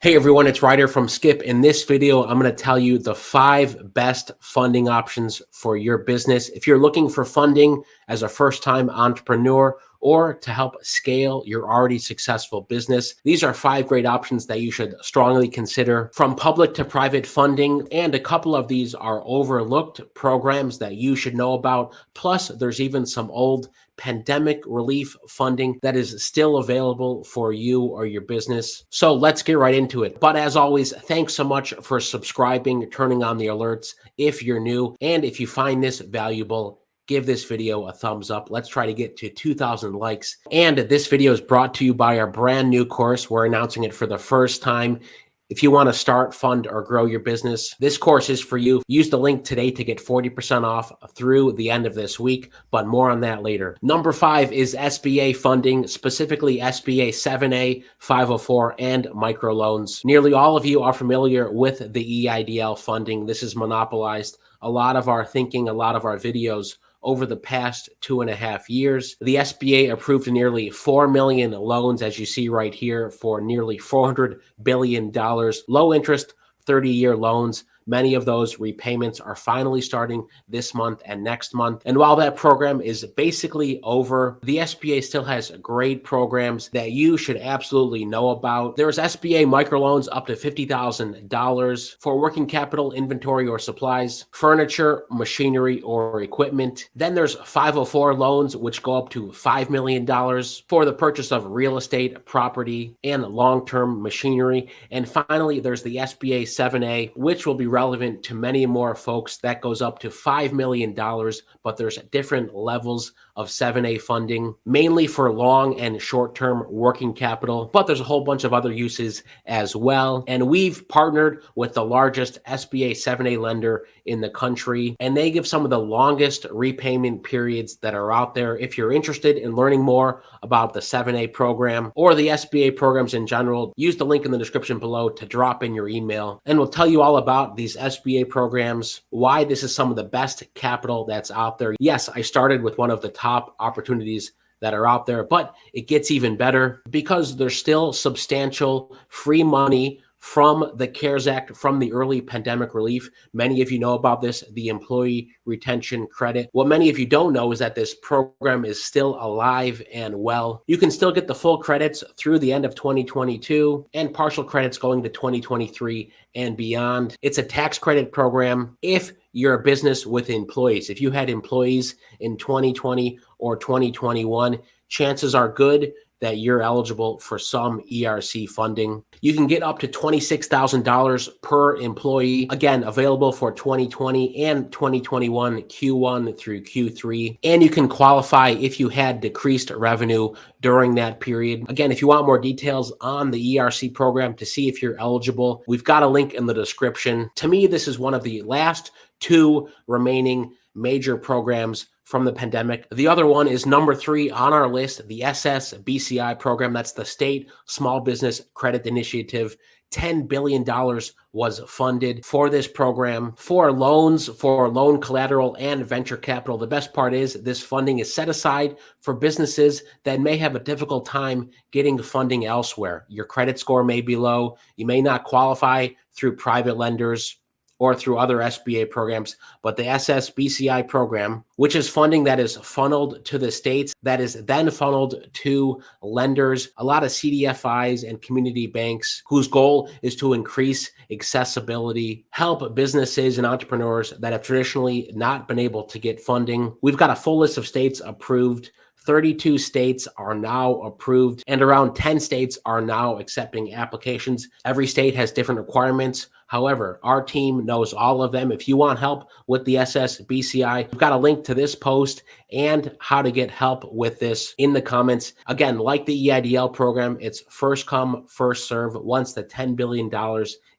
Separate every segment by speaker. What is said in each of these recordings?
Speaker 1: Hey everyone, it's Ryder from Skip. In this video, I'm going to tell you the 5 best funding options for your business. If you're looking for funding as a first-time entrepreneur or to help scale your already successful business, these are 5 great options that you should strongly consider, from public to private funding. And a couple of these are overlooked programs that you should know about. Plus, there's even some old pandemic relief funding that is still available for you or your business. So let's get right into it. But as always, thanks so much for subscribing, turning on the alerts if you're new. And if you find this valuable, give this video a thumbs up. Let's try to get to 2,000 likes. And this video is brought to you by our brand new course. We're announcing it for the first time. If you want to start, fund, or grow your business, this course is for you. Use the link today to get 40% off through the end of this week, but more on that later. Number 5 is SBA funding, specifically SBA 7A, 504, and microloans. Nearly all of you are familiar with the EIDL funding. This has monopolized a lot of our thinking, a lot of our videos over the past 2.5 years. The SBA approved nearly 4 million loans, as you see right here, for nearly $400 billion. Low interest, 30-year loans. Many of those repayments are finally starting this month and next month. And while that program is basically over, the SBA still has great programs that you should absolutely know about. There's SBA microloans up to $50,000 for working capital, inventory or supplies, furniture, machinery or equipment. Then there's 504 loans, which go up to $5 million for the purchase of real estate, property, and long-term machinery. And finally, there's the SBA 7A, which will be relevant to many more folks. That goes up to $5 million, but there's different levels of 7A funding, mainly for long and short-term working capital, but there's a whole bunch of other uses as well. And we've partnered with the largest SBA 7A lender in the country, and they give some of the longest repayment periods that are out there. If you're interested in learning more about the 7A program or the SBA programs in general, use the link in the description below to drop in your email, and we'll tell you all about these SBA programs, why this is some of the best capital that's out there. Yes, I started with one of the top opportunities that are out there, but it gets even better because there's still substantial free money from the CARES Act, from the early pandemic relief. Many of you know about this, the employee retention credit. What many of you don't know is that this program is still alive and well. You can still get the full credits through the end of 2022 and partial credits going to 2023 and beyond. It's a tax credit program if you're a business with employees. If you had employees in 2020 or 2021, chances are good that you're eligible for some ERC funding. You can get up to $26,000 per employee. Again, available for 2020 and 2021 Q1 through Q3. And you can qualify if you had decreased revenue during that period. Again, if you want more details on the ERC program to see if you're eligible, we've got a link in the description. To me, this is one of the last 2 remaining major programs from the pandemic. The other one is number 3 on our list, the SSBCI program. That's the State Small Business Credit Initiative. $10 billion was funded for this program for loans, for loan collateral and venture capital. The best part is this funding is set aside for businesses that may have a difficult time getting funding elsewhere. Your credit score may be low. You may not qualify through private lenders or through other SBA programs, but the SSBCI program, which is funding that is funneled to the states, that is then funneled to lenders, a lot of CDFIs and community banks, whose goal is to increase accessibility, help businesses and entrepreneurs that have traditionally not been able to get funding. We've got a full list of states approved. 32 states are now approved, and around 10 states are now accepting applications. Every state has different requirements. However, our team knows all of them. If you want help with the SSBCI, we've got a link to this post and how to get help with this in the comments. Again, like the EIDL program, it's first come, first serve. Once the $10 billion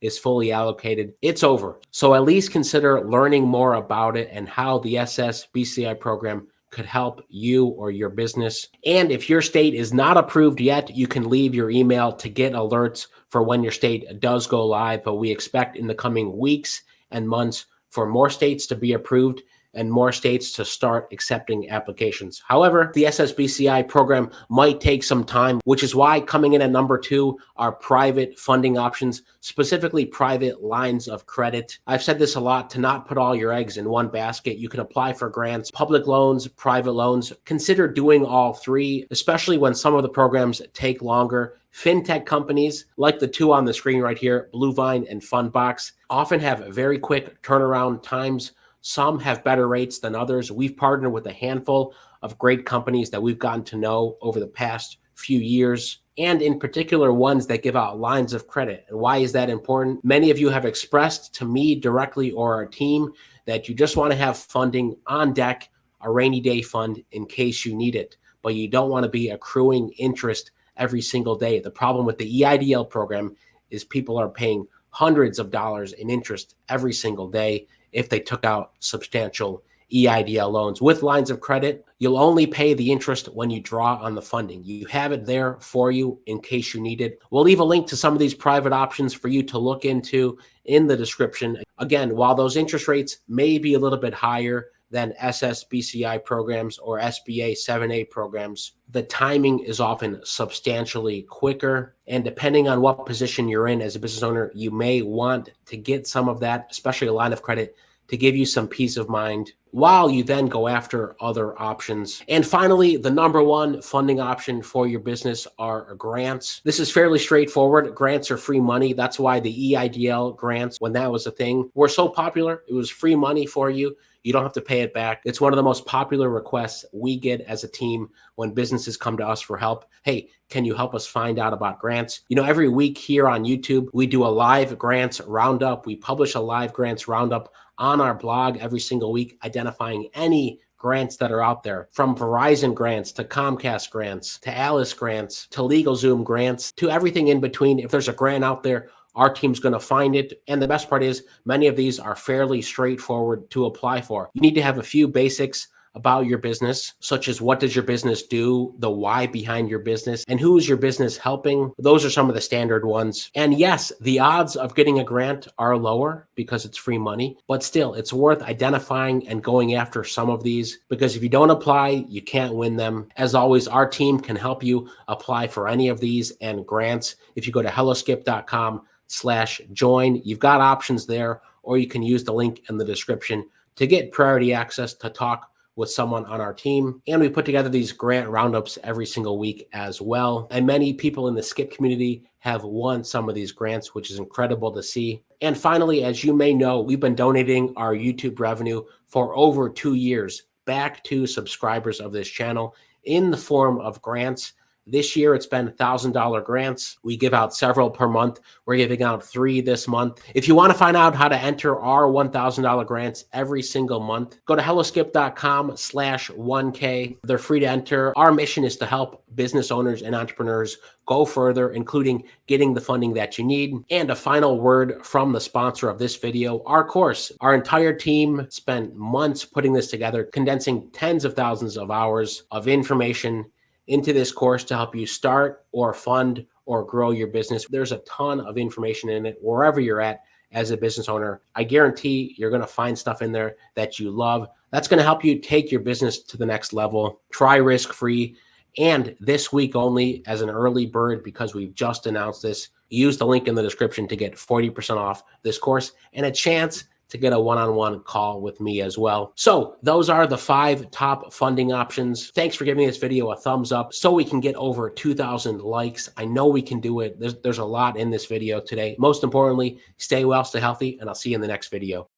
Speaker 1: is fully allocated, it's over. So at least consider learning more about it and how the SSBCI program could help you or your business. And if your state is not approved yet, you can leave your email to get alerts for when your state does go live. But we expect in the coming weeks and months for more states to be approved and more states to start accepting applications. However, the SSBCI program might take some time, which is why coming in at number 2 are private funding options, specifically private lines of credit. I've said this a lot, to not put all your eggs in one basket. You can apply for grants, public loans, private loans. Consider doing all three, especially when some of the programs take longer. Fintech companies like the two on the screen right here, Bluevine and Fundbox, often have very quick turnaround times. Some have better rates than others. We've partnered with a handful of great companies that we've gotten to know over the past few years, and in particular ones that give out lines of credit. And why is that important? Many of you have expressed to me directly or our team that you just want to have funding on deck, a rainy day fund in case you need it, but you don't want to be accruing interest every single day. The problem with the EIDL program is people are paying hundreds of dollars in interest every single day if they took out substantial EIDL loans. With lines of credit, you'll only pay the interest when you draw on the funding. You have it there for you in case you need it. We'll leave a link to some of these private options for you to look into in the description. Again, while those interest rates may be a little bit higher than SSBCI programs or SBA 7A programs, the timing is often substantially quicker. And depending on what position you're in as a business owner, you may want to get some of that, especially a line of credit, to give you some peace of mind while you then go after other options. And finally, the number one funding option for your business are grants. This is fairly straightforward. Grants are free money. That's why the EIDL grants, when that was a thing, were so popular. It was free money for you. You don't have to pay it back. It's one of the most popular requests we get as a team when businesses come to us for help. Hey, can you help us find out about grants? You know, every week here on YouTube, we do a live grants roundup. We publish a live grants roundup on our blog every single week, identifying any grants that are out there, from Verizon grants to Comcast grants to Alice grants to LegalZoom grants to everything in between. If there's a grant out there, our team's going to find it. And the best part is many of these are fairly straightforward to apply for. You need to have a few basics about your business, such as what does your business do, the why behind your business, and who is your business helping. Those are some of the standard ones. And yes, the odds of getting a grant are lower because it's free money, but still it's worth identifying and going after some of these, because if you don't apply, you can't win them. As always, our team can help you apply for any of these and grants. If you go to helloskip.com/join, you've got options there, or you can use the link in the description to get priority access to talk with someone on our team. And we put together these grant roundups every single week as well. And many people in the Skip community have won some of these grants, which is incredible to see. And finally, as you may know, we've been donating our YouTube revenue for over 2 years back to subscribers of this channel in the form of grants. This year, it's been $1,000 grants. We give out several per month. We're giving out 3 this month. If you want to find out how to enter our $1,000 grants every single month, go to helloskip.com/1K. They're free to enter. Our mission is to help business owners and entrepreneurs go further, including getting the funding that you need. And a final word from the sponsor of this video, our course. Our entire team spent months putting this together, condensing tens of thousands of hours of information into this course to help you start or fund or grow your business. There's a ton of information in it wherever you're at as a business owner. I guarantee you're going to find stuff in there that you love. That's going to help you take your business to the next level. Try risk-free. And this week only, as an early bird, because we've just announced this, use the link in the description to get 40% off this course and a chance to get a one-on-one call with me as well. So those are the 5 top funding options. Thanks for giving this video a thumbs up so we can get over 2,000 likes. I know we can do it. There's a lot in this video today. Most importantly, stay well, stay healthy, and I'll see you in the next video.